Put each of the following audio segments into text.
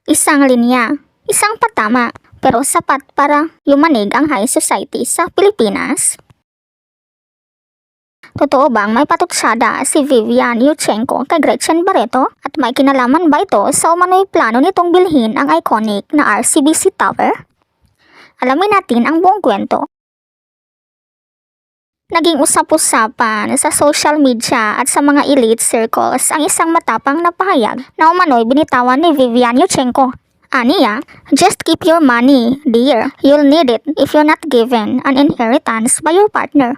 Isang linya, isang patama, pero sapat para yumanig ang high society sa Pilipinas. Totoo bang may patutsada si Vivian Yuchenko kay Gretchen Barreto at may kinalaman ba ito sa umano'y plano nitong bilhin ang iconic na RCBC Tower? Alamin natin ang buong kwento. Naging usap-usapan sa social media at sa mga elite circles ang isang matapang na pahayag na umano'y binitawan ni Vivian Yuchenko. Aniya, just keep your money, dear. You'll need it if you're not given an inheritance by your partner.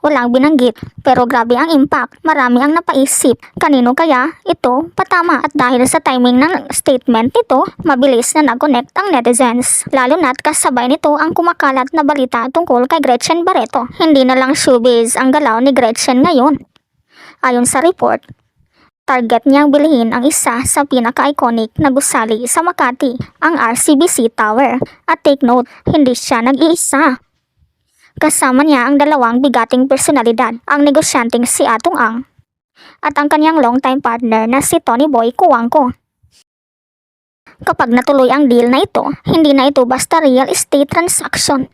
Walang binanggit, pero grabe ang impact. Marami ang napaisip. Kanino kaya ito patama? At dahil sa timing ng statement nito, mabilis na nag-connect ang netizens. Lalo na't kasabay nito ang kumakalat na balita tungkol kay Gretchen Barreto. Hindi na lang showbiz ang galaw ni Gretchen ngayon. Ayon sa report, target niyang bilhin ang isa sa pinaka-iconic na gusali sa Makati, ang RCBC Tower. At take note, hindi siya nag-iisa. Kasama niya ang dalawang bigating personalidad, ang negosyanteng si Atong Ang at ang kanyang longtime partner na si Tony Boy Cuangco. Kapag natuloy ang deal na ito, hindi na ito basta real estate transaction.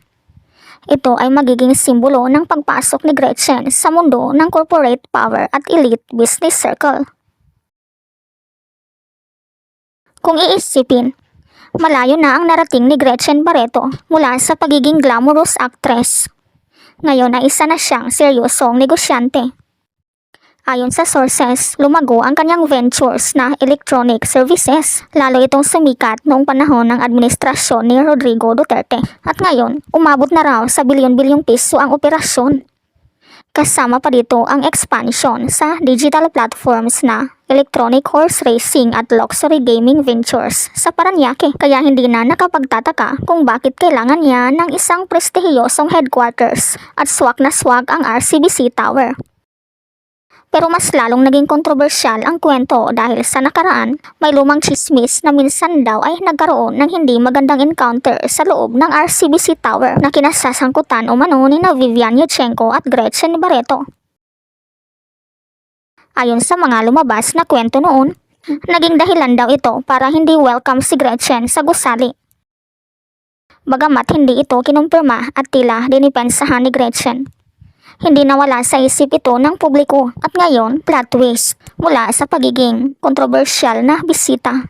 Ito ay magiging simbolo ng pagpasok ni Gretchen sa mundo ng corporate power at elite business circle. Kung iisipin, malayo na ang narating ni Gretchen Barreto mula sa pagiging glamorous actress. Ngayon ay isa na siyang seryosong negosyante. Ayon sa sources, lumago ang kanyang ventures na electronic services. Lalo itong sumikat noong panahon ng administrasyon ni Rodrigo Duterte. At ngayon, umabot na raw sa bilyon-bilyong piso ang operasyon. Kasama pa dito ang expansion sa digital platforms na electronic horse racing at luxury gaming ventures sa Parañaque. Kaya hindi na nakapagtataka kung bakit kailangan niya ng isang prestihiyosong headquarters at swak na swak ang RCBC Tower. Pero mas lalong naging kontrobersyal ang kwento dahil sa nakaraan, may lumang chismis na minsan daw ay nagkaroon ng hindi magandang encounter sa loob ng RCBC Tower na kinasasangkutan umano ni Vivian Yuchenko at Gretchen Barreto. Ayon sa mga lumabas na kwento noon, naging dahilan daw ito para hindi welcome si Gretchen sa gusali. Bagamat hindi ito kinumpirma at tila dinipensahan ni Gretchen, hindi nawala sa isip ito ng publiko at ngayon plot twist mula sa pagiging kontrobersyal na bisita.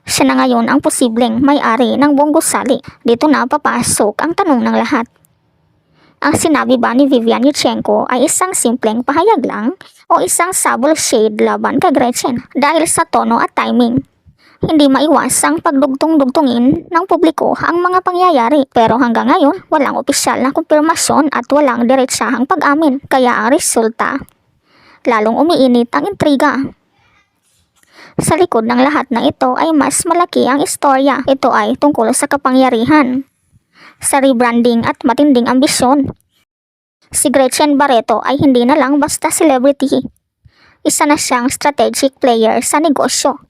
Siya na ngayon ang posibleng may-ari ng buong gusali. Dito na papasok ang tanong ng lahat. Ang sinabi ba ni Vivian Yuchenko ay isang simpleng pahayag lang o isang subtle shade laban kay Gretchen? Dahil sa tono at timing, hindi maiwasang pagdugtong-dugtungin ng publiko ang mga pangyayari. Pero hanggang ngayon, walang opisyal na kumpirmasyon at walang diretsahang pag-amin. Kaya ang resulta, lalong umiinit ang intriga. Sa likod ng lahat ng ito ay mas malaki ang istorya. Ito ay tungkol sa kapangyarihan, sa rebranding at matinding ambisyon. Si Gretchen Barreto ay hindi na lang basta celebrity. Isa na siyang strategic player sa negosyo.